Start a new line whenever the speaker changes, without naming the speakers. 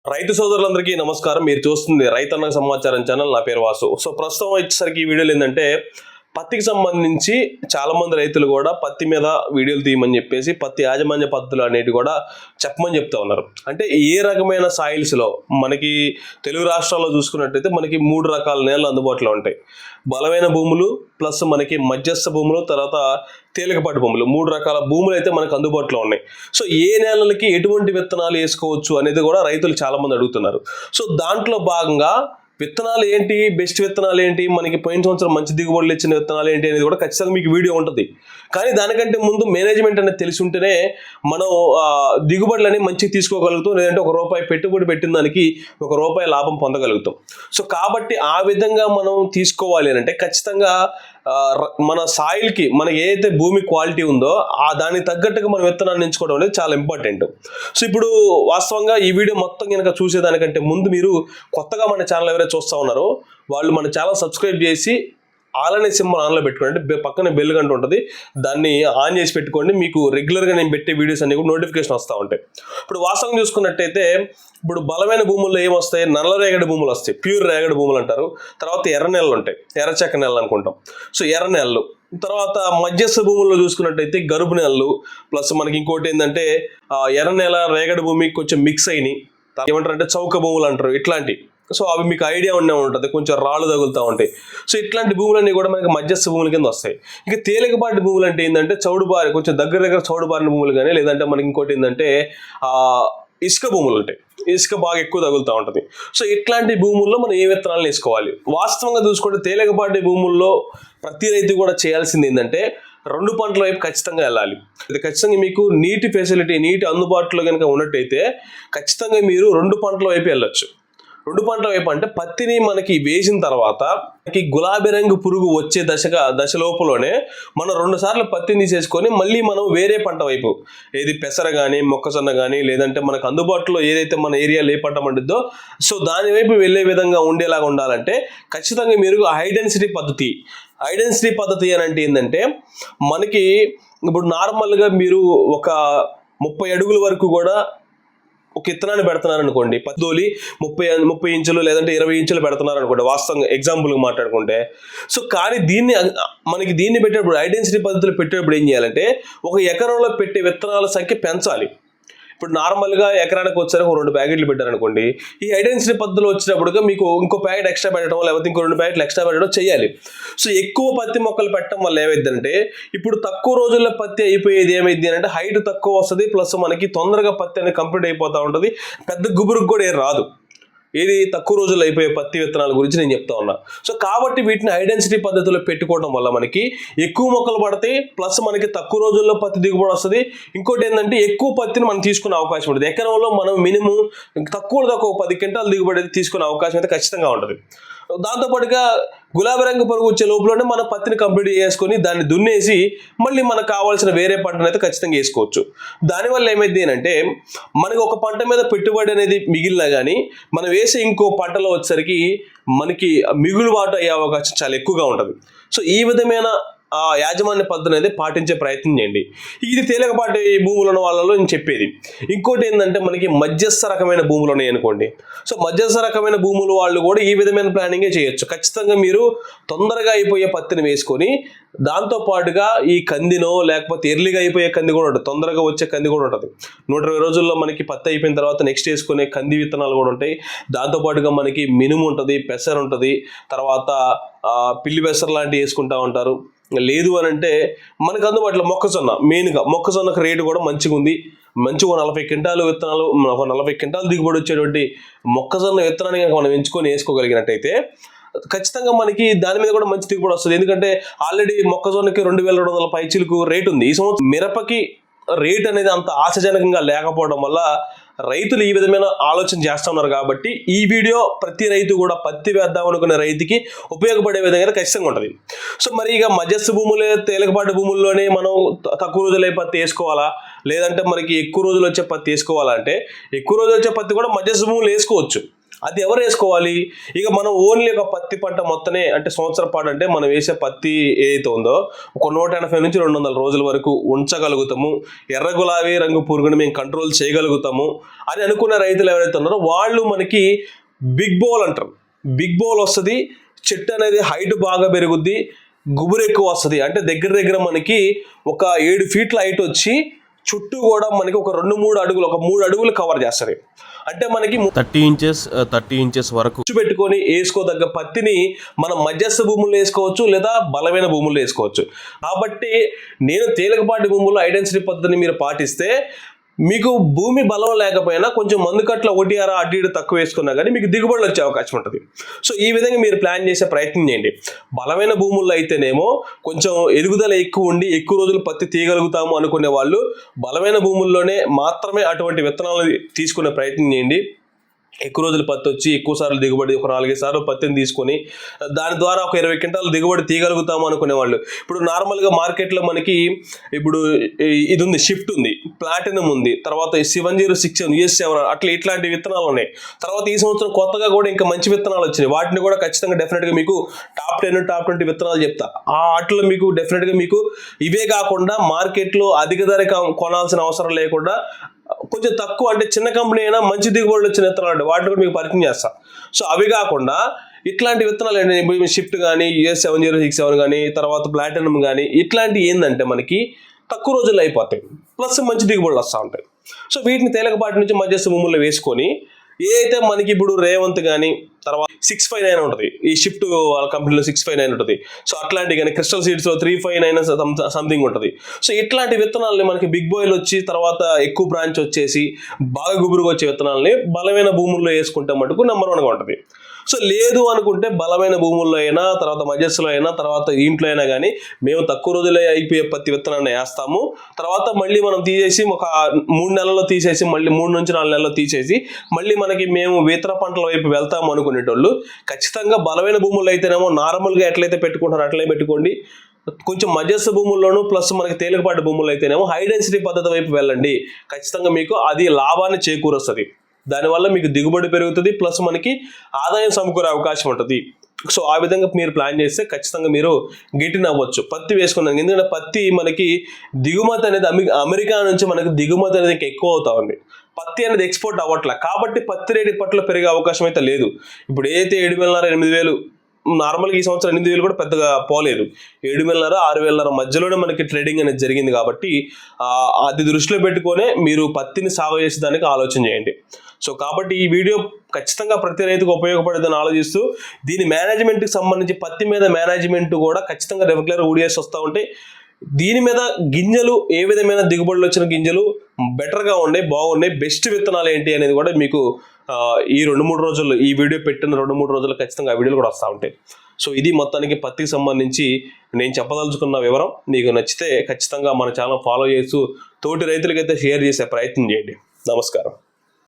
రైతు సోదరులందరికీ నమస్కారం. మీరు చూస్తుంది రైతన్న సమాచారం ఛానల్. నా పేరు వాసు. ప్రస్తుతం వచ్చేసరికి ఈ వీడియోలు ఏంటంటే పత్తికి సంబంధించి చాలా మంది రైతులు కూడా పత్తి మీద వీడియోలు తీయమని చెప్పేసి పత్తి యాజమాన్య పద్ధతులు అనేవి కూడా చెప్పమని చెప్తా ఉన్నారు. అంటే ఏ రకమైన సాయిల్స్లో మనకి తెలుగు రాష్ట్రాల్లో చూసుకున్నట్టయితే మనకి 3 రకాల నేలలు అందుబాటులో ఉంటాయి. బలమైన భూములు ప్లస్ మనకి మధ్యస్థ భూములు, తర్వాత తేలికపాటి భూములు, 3 రకాల భూములు అయితే మనకు అందుబాటులో ఉన్నాయి. ఏ నేలలకి ఎటువంటి విత్తనాలు వేసుకోవచ్చు అనేది కూడా రైతులు చాలా మంది అడుగుతున్నారు. దాంట్లో భాగంగా విత్తనాలు ఏంటి, బెస్ట్ విత్తనాలు ఏంటి, మనకి పోయిన సంవత్సరం మంచి దిగుబడులు ఇచ్చిన విత్తనాలు ఏంటి అనేది కూడా ఖచ్చితంగా మీకు వీడియో ఉంటుంది. కానీ దానికంటే ముందు మేనేజ్మెంట్ అనేది తెలిసి ఉంటేనే మనం దిగుబడులు అనేవి మంచిగా తీసుకోగలుగుతాం. లేదంటే ₹1 పెట్టుబడి పెట్టిన దానికి ₹1 లాభం పొందగలుగుతాం. కాబట్టి ఆ విధంగా మనం తీసుకోవాలి అంటే ఖచ్చితంగా మన సాయిల్కి మనకి ఏదైతే భూమి క్వాలిటీ ఉందో దానికి తగ్గట్టుగా మనం విత్తనాన్ని ఎంచుకోవడం అనేది చాలా ఇంపార్టెంట్. ఇప్పుడు వాస్తవంగా ఈ వీడియో మొత్తం కనుక చూసేదానికంటే ముందు మీరు కొత్తగా మన ఛానల్ ఎవరైతే చూస్తూ ఉన్నారో వాళ్ళు మన ఛానల్ సబ్స్క్రైబ్ చేసి ఆల్ అనే సింబల్ ఆన్లో పెట్టుకోండి. పక్కన బెల్ గంట ఉంటుంది, దాన్ని ఆన్ చేసి పెట్టుకోండి. మీకు రెగ్యులర్గా నేను పెట్టే వీడియోస్ అన్ని కూడా నోటిఫికేషన్ వస్తూ ఉంటాయి. ఇప్పుడు వాస్తవం చూసుకున్నట్టయితే ఇప్పుడు బలమైన భూముల్లో ఏమొస్తాయి, నల్ల రేగడి భూములు వస్తాయి, ప్యూర్ రేగడి భూములు అంటారు. తర్వాత ఎర్ర నెలలు ఉంటాయి, ఎర్రచెక్క నెలలు అనుకుంటాం. ఎర్ర నెలలు తర్వాత మధ్యస్థ భూముల్లో చూసుకున్నట్టయితే గరుబు నెలలు, ప్లస్ మనకి ఇంకోటి ఏంటంటే ఎర్ర నెల రేగడి భూమికి కొంచెం మిక్స్ అయినాయి, ఏమంటారు అంటే చౌక భూములు అంటారు. ఇట్లాంటి అవి మీకు ఐడియా ఉండే ఉంటుంది, కొంచెం రాళ్ళు తగులుతూ ఉంటాయి. ఇట్లాంటి భూములన్నీ కూడా మనకి మధ్యస్థ భూముల కింద వస్తాయి. ఇక తేలికపాటి భూములు అంటే ఏంటంటే చౌడుబారి, కొంచెం దగ్గర చౌడుబారిన భూములు కానీ, లేదంటే మనకి ఇంకోటి ఏంటంటే ఇసుక భూములు ఉంటాయి, ఇసుక బాగా ఎక్కువ తగులుతూ ఉంటుంది. ఇట్లాంటి భూముల్లో మనం ఏ విత్తనాలను వేసుకోవాలి? వాస్తవంగా చూసుకుంటే తేలికపాటి భూముల్లో ప్రతి రైతు కూడా చేయాల్సింది ఏంటంటే 2 పంటల వైపు ఖచ్చితంగా వెళ్ళాలి. ఇది ఖచ్చితంగా మీకు నీటి ఫెసిలిటీ, నీటి అందుబాటులో కనుక ఉన్నట్టయితే ఖచ్చితంగా మీరు 2 పంటల వైపు వెళ్ళొచ్చు. 2 పంటల వైపు అంటే పత్తిని మనకి వేసిన తర్వాత మనకి గులాబీ రంగు పురుగు వచ్చే దశ లోపలనే మనం 2 సార్లు పత్తిని తీసేసుకొని మళ్ళీ మనం వేరే పంట వైపు, ఏది పెసర కానీ, మొక్కజొన్న కానీ, లేదంటే మనకు అందుబాటులో ఏదైతే మన ఏరియాలో ఏ పంట పండిద్దో దాని వైపు వెళ్ళే విధంగా ఉండేలాగా ఉండాలంటే ఖచ్చితంగా మీరు హై డెన్సిటీ పద్ధతి అని అంటే ఏంటంటే మనకి ఇప్పుడు నార్మల్గా మీరు ఒక 30 అడుగుల వరకు కూడా ఒక విత్తనాన్ని పెడుతున్నారు అనుకోండి, పద్దోలి 30 ఇంచులు లేదంటే 20 ఇంచులు పెడుతున్నారు అనుకోండి, వాస్తవంగా ఎగ్జాంపుల్గా మాట్లాడుకుంటే. కానీ దీన్ని పెట్టేటప్పుడు ఐడెన్సిటీ పద్ధతులు పెట్టేటప్పుడు ఏం చేయాలంటే ఒక ఎకరంలో పెట్టే విత్తనాల సంఖ్య పెంచాలి. ఇప్పుడు నార్మల్గా ఎకరానికి వచ్చారు 2 ప్యాకెట్లు పెట్టారనుకోండి, ఈ ఐడెన్సిటీ పద్ధతిలో వచ్చినప్పుడు మీకు ఇంకో ప్యాకెట్ ఎక్స్ట్రా పెట్టడం, లేకపోతే ఇంకో 2 ప్యాకెట్లు ఎక్స్ట్రా పెట్టడం చేయాలి. ఎక్కువ పత్తి మొక్కలు పెట్టడం వల్ల ఏమైందంటే ఇప్పుడు తక్కువ రోజుల్లో పత్తి అయిపోయేది ఏమైంది అంటే హైట్ తక్కువ వస్తుంది, ప్లస్ మనకి తొందరగా పత్తి అనేది కంప్లీట్ అయిపోతూ ఉంటుంది, పెద్ద గుబురుకు కూడా ఏం రాదు. ఏది తక్కువ రోజుల్లో అయిపోయే పత్తి విత్తనాల గురించి నేను చెప్తా ఉన్నా. కాబట్టి వీటిని ఐడెన్సిటీ పద్ధతిలో పెట్టుకోవడం వల్ల మనకి ఎక్కువ మొక్కలు పడతాయి, ప్లస్ మనకి తక్కువ రోజుల్లో పత్తి దిగుబడి వస్తుంది. ఇంకోటి ఏంటంటే ఎక్కువ పత్తిని మనం తీసుకునే అవకాశం ఉంటుంది. ఎకరంలో మనం మినిమం తక్కువ 10 క్వింటాల దిగుబడి తీసుకునే అవకాశం అయితే ఖచ్చితంగా ఉంటుంది. దాంతోపాటుగా గులాబీ రంగు పురుగు వచ్చే లోపలనే మనం పత్తిని కంప్లీట్ చేసుకొని దాన్ని దున్నేసి మళ్ళీ మనకు కావాల్సిన వేరే పంటను అయితే ఖచ్చితంగా వేసుకోవచ్చు. దానివల్ల ఏమైంది అంటే మనకి ఒక పంట మీద పెట్టుబడి అనేది మిగిలినా కానీ మనం వేసే ఇంకో పంటలో వచ్చేసరికి మనకి మిగులుబాటు అయ్యే అవకాశం చాలా ఎక్కువగా ఉంటుంది. ఈ విధమైన యాజమాన్య పద్ధతి అనేది పాటించే ప్రయత్నం చేయండి. ఇది తేలికపాటి భూములు ఉన్న వాళ్ళలో నేను చెప్పేది. ఇంకోటి ఏంటంటే మనకి మధ్యస్థ రకమైన భూములు ఉన్నాయి అనుకోండి, మధ్యస్థ రకమైన భూములు వాళ్ళు కూడా ఈ విధమైన ప్లానింగే చేయొచ్చు. ఖచ్చితంగా మీరు తొందరగా అయిపోయే పత్తిని వేసుకొని దాంతోపాటుగా ఈ కందినో లేకపోతే ఎర్లీగా అయిపోయే కంది కూడా ఉంటుంది, తొందరగా వచ్చే కంది కూడా ఉంటుంది. 120 రోజుల్లో మనకి పత్తి అయిపోయిన తర్వాత నెక్స్ట్ వేసుకునే కంది విత్తనాలు కూడా ఉంటాయి. దాంతోపాటుగా మనకి మినుము ఉంటుంది, పెసర ఉంటుంది, తర్వాత పిల్లి పెసర లాంటివి వేసుకుంటూ ఉంటారు. లేదు అని అంటే మనకు అందుబాటులో మెయిన్గా మొక్కజొన్నకు రేటు కూడా మంచిగా ఉంది. మంచిగా 40 క్వింటాలు విత్తనాలు, 40 క్వింటాలు దిగుబడి వచ్చేటువంటి మొక్కజొన్న విత్తనాన్ని కనుక మనం ఎంచుకొని వేసుకోగలిగినట్టయితే ఖచ్చితంగా మనకి దాని మీద కూడా మంచి దిగుబడి వస్తుంది. ఎందుకంటే ఆల్రెడీ మొక్కజొన్నకి 2200 పైచీలకు రేటు ఉంది. ఈ సంవత్సరం మిరపకి రేట్ అనేది అంత ఆశాజనకంగా లేకపోవడం వల్ల రైతులు ఈ విధమైన ఆలోచన చేస్తున్నారు. కాబట్టి ఈ వీడియో ప్రతి రైతు కూడా పత్తి వేద్దాం అనుకునే రైతుకి ఉపయోగపడే విధంగా ఖచ్చితంగా ఉంటుంది. మరి ఇక మధ్యస్థ భూములే, తేలికపాటి భూముల్లోనే మనం తక్కువ రోజులే పత్తి వేసుకోవాలా, లేదంటే మనకి ఎక్కువ రోజులు వచ్చే పత్తి వేసుకోవాలంటే ఎక్కువ రోజులు వచ్చే పత్తి కూడా మధ్యస్థ భూములు వేసుకోవచ్చు. అది ఎవరు వేసుకోవాలి? ఇక మనం ఓన్లీ ఒక పత్తి పంట మొత్తమే అంటే సంవత్సరం పాటు అంటే మనం వేసే పత్తి ఏదైతే ఉందో ఒక 180 నుంచి 200 రోజుల వరకు ఉంచగలుగుతాము, ఎర్ర గులాబీ రంగు పురుగుని మేము కంట్రోల్ చేయగలుగుతాము అని అనుకున్న రైతులు ఎవరైతే ఉన్నారో వాళ్ళు మనకి బిగ్ బౌల్ అంటారు. బిగ్ బౌల్ వస్తుంది, చెట్టు అనేది హైట్ బాగా పెరుగుద్ది, గుబురు ఎక్కువ వస్తుంది. అంటే దగ్గర మనకి ఒక 7 ఫీట్ల హైట్ వచ్చి చుట్టూ కూడా మనకి ఒక 2-3 అడుగులు, ఒక 3 అడుగులు కవర్ చేస్తారు. అంటే మనకి 30 ఇంచెస్ వరకు పెట్టుకొని వేసుకోదగ్గ పత్తిని మనం మధ్యస్థ భూముల్లో వేసుకోవచ్చు లేదా బలమైన భూముల్లో వేసుకోవచ్చు. కాబట్టి నేను తేలికపాటి భూముల్లో ఐడెన్సిటీ పద్ధతిని మీరు పాటిస్తే మీకు భూమి బలం లేకపోయినా కొంచెం మందు కట్ల ఒకటియారా అటు ఇటు తక్కువ వేసుకున్నా కానీ మీకు దిగుబడులు వచ్చే అవకాశం ఉంటుంది. సో ఈ విధంగా మీరు ప్లాన్ చేసే ప్రయత్నం చేయండి. బలమైన భూముల్లో అయితేనేమో కొంచెం ఎదుగుదల ఎక్కువ ఉండి ఎక్కువ రోజులు పత్తి తీయగలుగుతాము అనుకునే వాళ్ళు బలమైన భూముల్లోనే మాత్రమే అటువంటి విత్తనాలు తీసుకునే ప్రయత్నం చేయండి. ఎక్కువ రోజులు పత్తి వచ్చి ఎక్కువ సార్లు దిగుబడి, ఒక 4-5 సార్లు పత్తిని తీసుకొని దాని ద్వారా ఒక 20 క్వింటాలు దిగుబడి తీయగలుగుతాము అనుకునేవాళ్ళు. ఇప్పుడు నార్మల్గా మార్కెట్లో మనకి ఇప్పుడు ఇది ఉంది, షిఫ్ట్ ఉంది, ప్లాటినం ఉంది, తర్వాత 706 US7 అట్లా ఇట్లాంటి విత్తనాలు ఉన్నాయి. తర్వాత ఈ సంవత్సరం కొత్తగా కూడా ఇంకా మంచి విత్తనాలు వచ్చినాయి. వాటిని కూడా ఖచ్చితంగా డెఫినెట్గా మీకు టాప్ 10 టాప్ 20 విత్తనాలు చెప్తా. ఆ వాటిలో మీకు డెఫినెట్గా మీకు ఇవే కాకుండా మార్కెట్లో అధిక ధర కొనాల్సిన అవసరం లేకుండా కొంచెం తక్కువ అంటే చిన్న కంపెనీ అయినా మంచి దిగుబడులు వచ్చిన విత్తనాలు వాటిని కూడా మీకు పరిచయం చేస్తాను. సో అవి కాకుండా ఇట్లాంటి విత్తనాలు ఏంటంటే షిఫ్ట్ కానీ US7067 కానీ తర్వాత ప్లాటినం కానీ ఇట్లాంటివి ఏంటంటే మనకి తక్కువ రోజుల్లో అయిపోతాయి, ప్లస్ మంచి దిగుబడులు వస్తూ ఉంటాయి. సో వీటిని తేలికపాటి నుంచి మధ్యస్థ భూముల్లో వేసుకొని ఏదైతే మనకి ఇప్పుడు రేవంత్ కానీ తర్వాత 659 ఉంటుంది, ఈ షిఫ్ట్ వాళ్ళ కంపెనీలో 659 ఉంటుంది. సో అట్లాంటి కానీ క్రిస్టల్ సీడ్స్లో 359 సంథింగ్ ఉంటుంది. సో ఇట్లాంటి విత్తనాలని మనకి బిగ్ బాయిల్ వచ్చి తర్వాత ఎక్కువ బ్రాంచ్ వచ్చేసి బాగా గుబురుగా వచ్చే విత్తనాలని బలమైన భూముల్లో వేసుకుంటే మటుకు నెంబర్ 1గా ఉంటుంది. సో లేదు అనుకుంటే బలమైన భూముల్లో అయినా తర్వాత మధ్యస్థలో అయినా తర్వాత ఇంట్లో అయినా కానీ మేము తక్కువ రోజులే అయిపోయే పత్తి విత్తనాన్ని వేస్తాము. తర్వాత మళ్ళీ మనం తీసేసి ఒక 3 నెలల్లో తీసేసి మళ్ళీ 3 నుంచి 4 నెలల్లో తీసేసి మళ్ళీ మనకి మేము ఇతర పంటల వైపు వెళ్తాము అనుకునేటోళ్ళు ఖచ్చితంగా బలమైన భూముల్లో అయితేనేమో నార్మల్గా ఎట్లయితే పెట్టుకుంటారో అట్లే పెట్టుకోండి. కొంచెం మధ్యస్థ భూముల్లోనూ ప్లస్ మనకి తేలికపాటి భూముల్లో అయితేనేమో హై డెన్సిటీ పద్ధతి వైపు వెళ్ళండి. ఖచ్చితంగా మీకు అది లాభాన్ని చేకూరుస్తుంది. దానివల్ల మీకు దిగుబడి పెరుగుతుంది, ప్లస్ మనకి ఆదాయం సమకూరే అవకాశం ఉంటుంది. సో ఆ విధంగా మీరు ప్లాన్ చేస్తే ఖచ్చితంగా మీరు గిట్టిన అవ్వచ్చు పత్తి వేసుకున్నాను. ఎందుకంటే పత్తి మనకి దిగుమతి అనేది అమెరికా నుంచి మనకి దిగుమతి అనేది ఎక్కువ అవుతా ఉంది. పత్తి అనేది ఎక్స్పోర్ట్ అవ్వట్లే, కాబట్టి పత్తి రేటు ఇప్పట్లో పెరిగే అవకాశం అయితే లేదు. ఇప్పుడు ఏదైతే 7,500-8,000 నార్మల్గా ఈ సంవత్సరం 8,000 కూడా పెద్దగా పోలేదు, 7,500-6,000 మధ్యలోనే మనకి ట్రేడింగ్ అనేది జరిగింది. కాబట్టి అది దృష్టిలో పెట్టుకొని మీరు పత్తిని సాగు చేసేదానికి ఆలోచన చేయండి. సో కాబట్టి ఈ వీడియో ఖచ్చితంగా ప్రతి రైతుకు ఉపయోగపడేదని ఆలోచిస్తూ దీని మేనేజ్మెంట్కి సంబంధించి పత్తి మీద మేనేజ్మెంట్ కూడా ఖచ్చితంగా రెగ్యులర్ వీడియోస్ వస్తూ ఉంటాయి. దీని మీద గింజలు ఏ విధమైన దిగుబడులు వచ్చిన గింజలు బెటర్గా ఉన్నాయి, బాగున్నాయి, బెస్ట్ విత్తనాలు ఏంటి అనేది కూడా మీకు ఈ 2-3 రోజుల్లో ఈ వీడియో పెట్టిన 2-3 రోజుల్లో ఖచ్చితంగా ఆ వీడియోలు కూడా వస్తూ ఉంటాయి. సో ఇది మొత్తానికి పత్తికి సంబంధించి నేను చెప్పదలుచుకున్న వివరం. మీకు నచ్చితే ఖచ్చితంగా మన ఛానల్ ఫాలో చేస్తూ తోటి రైతులకైతే షేర్ చేసే ప్రయత్నం చేయండి. నమస్కారం.